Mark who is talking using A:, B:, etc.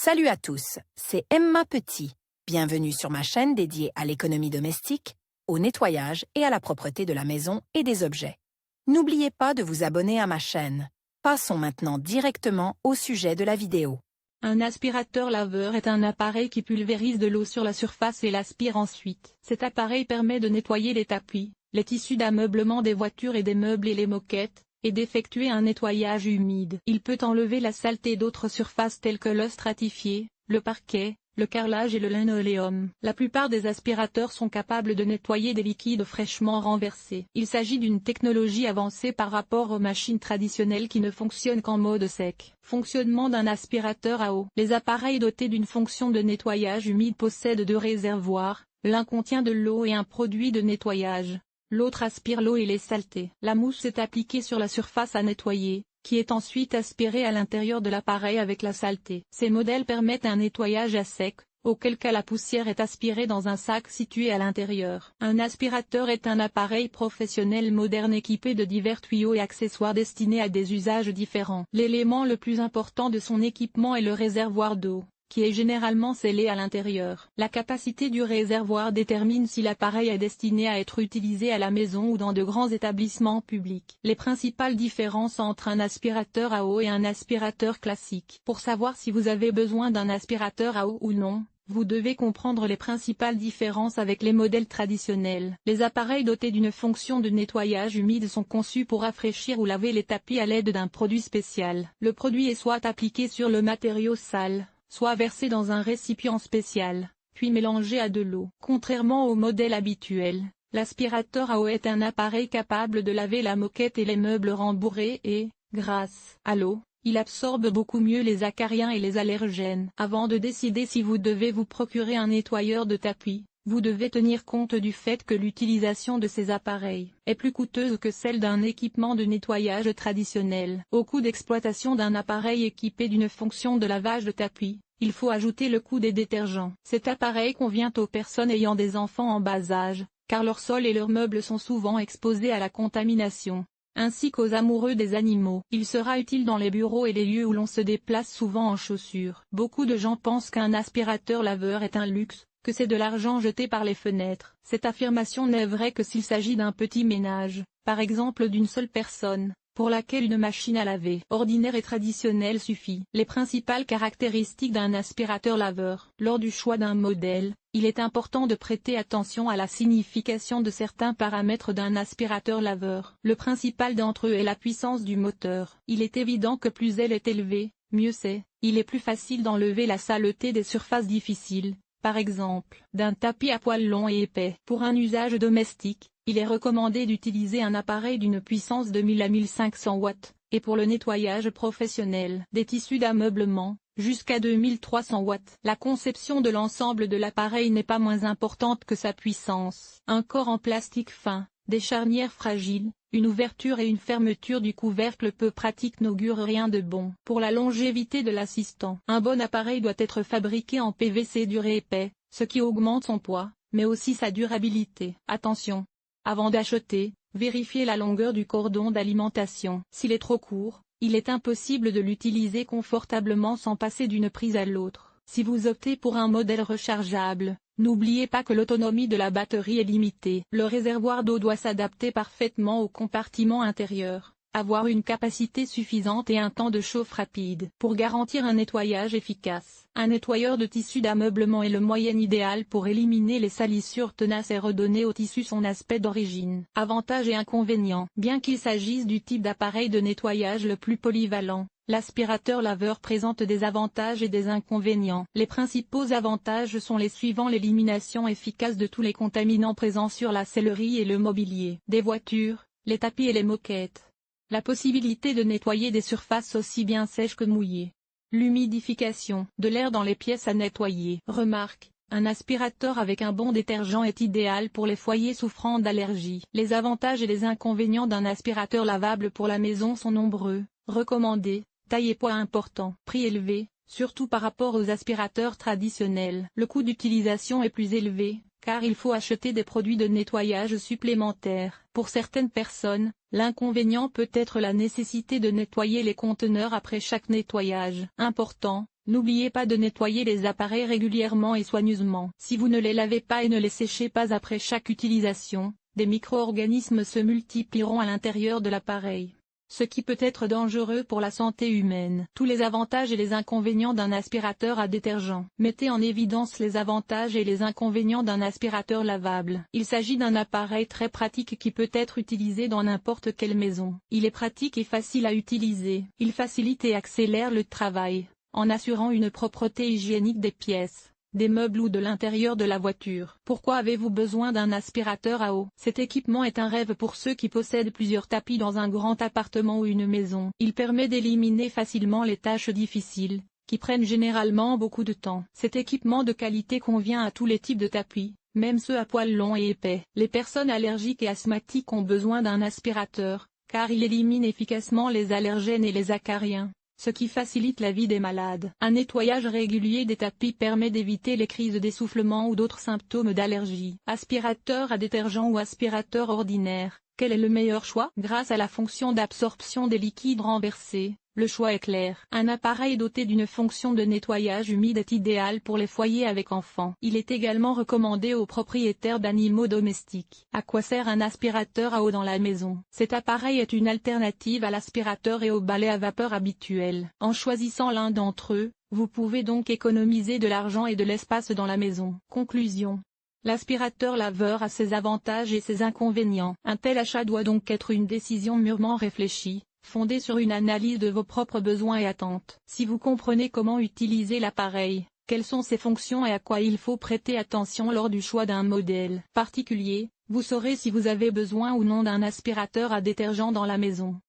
A: Salut à tous, c'est Emma Petit. Bienvenue sur ma chaîne dédiée à l'économie domestique, au nettoyage et à la propreté de la maison et des objets. N'oubliez pas de vous abonner à ma chaîne. Passons maintenant directement au sujet de la vidéo.
B: Un aspirateur laveur est un appareil qui pulvérise de l'eau sur la surface et l'aspire ensuite. Cet appareil permet de nettoyer les tapis, les tissus d'ameublement des voitures et des meubles et les moquettes, et d'effectuer un nettoyage humide. Il peut enlever la saleté d'autres surfaces telles que l'os stratifié, le parquet, le carrelage et le linoléum. La plupart des aspirateurs sont capables de nettoyer des liquides fraîchement renversés. Il s'agit d'une technologie avancée par rapport aux machines traditionnelles qui ne fonctionnent qu'en mode sec. Fonctionnement d'un aspirateur à eau. Les appareils dotés d'une fonction de nettoyage humide possèdent deux réservoirs, l'un contient de l'eau et un produit de nettoyage. L'autre aspire l'eau et les saletés. La mousse est appliquée sur la surface à nettoyer, qui est ensuite aspirée à l'intérieur de l'appareil avec la saleté. Ces modèles permettent un nettoyage à sec, auquel cas la poussière est aspirée dans un sac situé à l'intérieur. Un aspirateur est un appareil professionnel moderne équipé de divers tuyaux et accessoires destinés à des usages différents. L'élément le plus important de son équipement est le réservoir d'eau, qui est généralement scellé à l'intérieur. La capacité du réservoir détermine si l'appareil est destiné à être utilisé à la maison ou dans de grands établissements publics. Les principales différences entre un aspirateur à eau et un aspirateur classique. Pour savoir si vous avez besoin d'un aspirateur à eau ou non, vous devez comprendre les principales différences avec les modèles traditionnels. Les appareils dotés d'une fonction de nettoyage humide sont conçus pour rafraîchir ou laver les tapis à l'aide d'un produit spécial. Le produit est soit appliqué sur le matériau sale, soit versé dans un récipient spécial, puis mélangé à de l'eau. Contrairement au modèle habituel, l'aspirateur à eau est un appareil capable de laver la moquette et les meubles rembourrés et, grâce à l'eau, il absorbe beaucoup mieux les acariens et les allergènes. Avant de décider si vous devez vous procurer un nettoyeur de tapis, vous devez tenir compte du fait que l'utilisation de ces appareils est plus coûteuse que celle d'un équipement de nettoyage traditionnel. Au coût d'exploitation d'un appareil équipé d'une fonction de lavage de tapis, il faut ajouter le coût des détergents. Cet appareil convient aux personnes ayant des enfants en bas âge, car leur sol et leurs meubles sont souvent exposés à la contamination, ainsi qu'aux amoureux des animaux. Il sera utile dans les bureaux et les lieux où l'on se déplace souvent en chaussures. Beaucoup de gens pensent qu'un aspirateur laveur est un luxe, que c'est de l'argent jeté par les fenêtres. Cette affirmation n'est vraie que s'il s'agit d'un petit ménage, par exemple d'une seule personne, pour laquelle une machine à laver ordinaire et traditionnelle suffit. Les principales caractéristiques d'un aspirateur laveur. Lors du choix d'un modèle, il est important de prêter attention à la signification de certains paramètres d'un aspirateur laveur. Le principal d'entre eux est la puissance du moteur. Il est évident que plus elle est élevée, mieux c'est. Il est plus facile d'enlever la saleté des surfaces difficiles, par exemple, d'un tapis à poils longs et épais. Pour un usage domestique, il est recommandé d'utiliser un appareil d'une puissance de 1000 à 1500 watts, et pour le nettoyage professionnel des tissus d'ameublement, jusqu'à 2300 watts. La conception de l'ensemble de l'appareil n'est pas moins importante que sa puissance. Un corps en plastique fin, des charnières fragiles, une ouverture et une fermeture du couvercle peu pratique n'augurent rien de bon. Pour la longévité de l'assistant, un bon appareil doit être fabriqué en PVC dur et épais, ce qui augmente son poids, mais aussi sa durabilité. Attention! Avant d'acheter, vérifiez la longueur du cordon d'alimentation. S'il est trop court, il est impossible de l'utiliser confortablement sans passer d'une prise à l'autre. Si vous optez pour un modèle rechargeable, n'oubliez pas que l'autonomie de la batterie est limitée. Le réservoir d'eau doit s'adapter parfaitement au compartiment intérieur, avoir une capacité suffisante et un temps de chauffe rapide. Pour garantir un nettoyage efficace, un nettoyeur de tissu d'ameublement est le moyen idéal pour éliminer les salissures tenaces et redonner au tissu son aspect d'origine. Avantages et inconvénients. Bien qu'il s'agisse du type d'appareil de nettoyage le plus polyvalent, l'aspirateur laveur présente des avantages et des inconvénients. Les principaux avantages sont les suivants: l'élimination efficace de tous les contaminants présents sur la sellerie et le mobilier des voitures, les tapis et les moquettes. La possibilité de nettoyer des surfaces aussi bien sèches que mouillées. L'humidification de l'air dans les pièces à nettoyer. Remarque: un aspirateur avec un bon détergent est idéal pour les foyers souffrant d'allergies. Les avantages et les inconvénients d'un aspirateur lavable pour la maison sont nombreux. Recommandé: taille et poids important. Prix élevé, surtout par rapport aux aspirateurs traditionnels. Le coût d'utilisation est plus élevé, car il faut acheter des produits de nettoyage supplémentaires. Pour certaines personnes, L'inconvénient peut être la nécessité de nettoyer les conteneurs après chaque nettoyage. Important, n'oubliez pas de nettoyer les appareils régulièrement et soigneusement. Si vous ne les lavez pas et ne les séchez pas après chaque utilisation, des micro-organismes se multiplieront à l'intérieur de l'appareil, ce qui peut être dangereux pour la santé humaine. Tous les avantages et les inconvénients d'un aspirateur à détergent. Mettez en évidence les avantages et les inconvénients d'un aspirateur lavable. Il s'agit d'un appareil très pratique qui peut être utilisé dans n'importe quelle maison. Il est pratique et facile à utiliser. Il facilite et accélère le travail, en assurant une propreté hygiénique des pièces, des meubles ou de l'intérieur de la voiture. Pourquoi avez-vous besoin d'un aspirateur à eau? Cet équipement est un rêve pour ceux qui possèdent plusieurs tapis dans un grand appartement ou une maison. Il permet d'éliminer facilement les tâches difficiles, qui prennent généralement beaucoup de temps. Cet équipement de qualité convient à tous les types de tapis, même ceux à poils longs et épais. Les personnes allergiques et asthmatiques ont besoin d'un aspirateur, car il élimine efficacement les allergènes et les acariens, ce qui facilite la vie des malades. Un nettoyage régulier des tapis permet d'éviter les crises d'essoufflement ou d'autres symptômes d'allergie. Aspirateur à détergent ou aspirateur ordinaire, quel est le meilleur choix? Grâce à la fonction d'absorption des liquides renversés, le choix est clair. Un appareil doté d'une fonction de nettoyage humide est idéal pour les foyers avec enfants. Il est également recommandé aux propriétaires d'animaux domestiques. À quoi sert un aspirateur à eau dans la maison? Cet appareil est une alternative à l'aspirateur et au balai à vapeur habituel. En choisissant l'un d'entre eux, vous pouvez donc économiser de l'argent et de l'espace dans la maison. Conclusion. L'aspirateur laveur a ses avantages et ses inconvénients. Un tel achat doit donc être une décision mûrement réfléchie, fondée sur une analyse de vos propres besoins et attentes. Si vous comprenez comment utiliser l'appareil, quelles sont ses fonctions et à quoi il faut prêter attention lors du choix d'un modèle particulier, vous saurez si vous avez besoin ou non d'un aspirateur à détergent dans la maison.